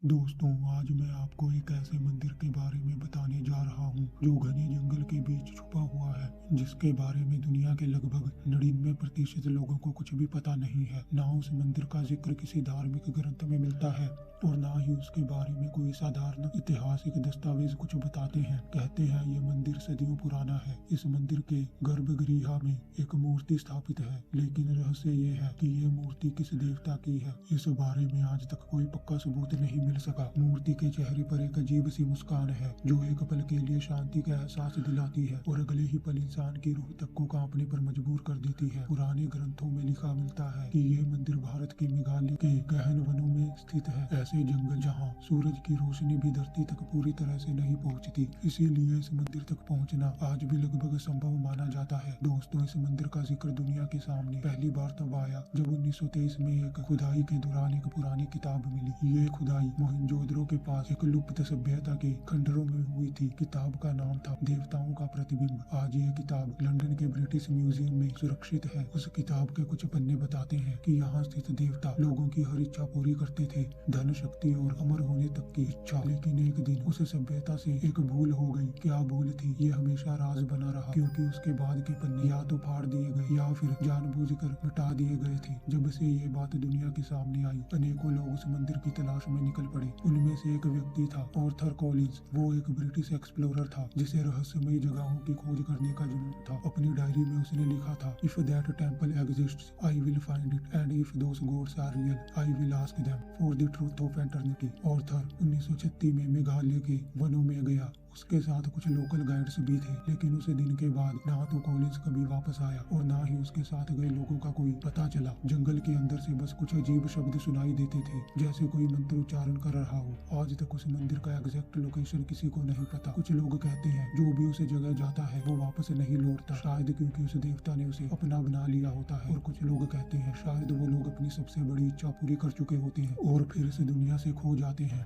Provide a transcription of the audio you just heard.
दोस्तों, आज मैं आपको एक ऐसे मंदिर के बारे में बताने जा रहा हूँ जो घने जंगल के बीच छुपा हुआ है, जिसके बारे में दुनिया के लगभग 99% लोगों को कुछ भी पता नहीं है। ना उस मंदिर का जिक्र किसी धार्मिक ग्रंथ में मिलता है और ना ही उसके बारे में कोई साधारण ऐतिहासिक दस्तावेज कुछ बताते हैं। कहते हैं ये मंदिर सदियों पुराना है। इस मंदिर के गर्भगृह में एक मूर्ति स्थापित है, लेकिन रहस्य ये है कि ये मूर्ति किस देवता की है, इस बारे में आज तक कोई पक्का सबूत नहीं मिल सका। मूर्ति के चेहरे पर एक अजीब सी मुस्कान है जो एक पल के लिए शांति का एहसास दिलाती है और अगले ही पल इंसान की रूह तक को कांपने पर मजबूर कर देती है। पुराने ग्रंथों में लिखा मिलता है कि ये मंदिर भारत के मेघालय के गहन वनों में स्थित है, ऐसे जंगल जहाँ सूरज की रोशनी भी धरती तक पूरी तरह से नहीं पहुँचती। इसीलिए इस मंदिर तक पहुँचना आज भी लगभग असंभव माना जाता है। दोस्तों, इस मंदिर का जिक्र दुनिया के सामने पहली बार तब आया जब 1923 में एक खुदाई के दौरान एक पुरानी किताब मिली। ये खुदाई मोहनजोदड़ो के पास एक लुप्त सभ्यता के खंडरों में हुई थी। किताब का नाम था देवताओं का प्रतिबिंब। आज ये किताब लंदन के ब्रिटिश म्यूजियम में सुरक्षित है। उस किताब के कुछ पन्ने बताते हैं कि यहाँ स्थित देवता लोगों की हर इच्छा पूरी करते थे, धन, शक्ति और अमर होने तक की इच्छा। लेकिन एक दिन उस सभ्यता से एक भूल हो गई। क्या भूल थी, ये हमेशा राज बना रहा, क्योंकि उसके बाद के पन्ने या तो फाड़ दिए गए या फिर जानबूझकर मिटा दिए गए थे। जब से ये बात दुनिया के सामने आई, अनेकों लोग उस मंदिर की तलाश में निकल पड़े। उनमें से एक व्यक्ति था आर्थर कॉलिंस। वो एक ब्रिटिश एक्सप्लोरर था जिसे रहस्यमयी जगहों की खोज करने का जुनून था। अपनी डायरी में उसने लिखा था, if that temple exists I will find it, and if those gods are real I will ask them for the truth of eternity. Arthur 1936 में मेघालय के वनों में गया। उसके साथ कुछ लोकल गाइड्स भी थे, लेकिन उस दिन के बाद ना तो कॉलिंस कभी वापस आया और ना ही उसके साथ गए लोगों का कोई पता चला। जंगल के अंदर से बस कुछ अजीब शब्द सुनाई देते थे, जैसे कोई मंत्र उच्चारण कर रहा हो। आज तक उस मंदिर का एग्जैक्ट लोकेशन किसी को नहीं पता। कुछ लोग कहते हैं जो भी उस जगह जाता है वो वापस नहीं लौटता, शायद क्योंकि उस देवता ने उसे अपना बना लिया होता है। और कुछ लोग कहते हैं शायद वो लोग अपनी सबसे बड़ी इच्छा पूरी कर चुके होते हैं और फिर इस दुनिया से खो जाते हैं।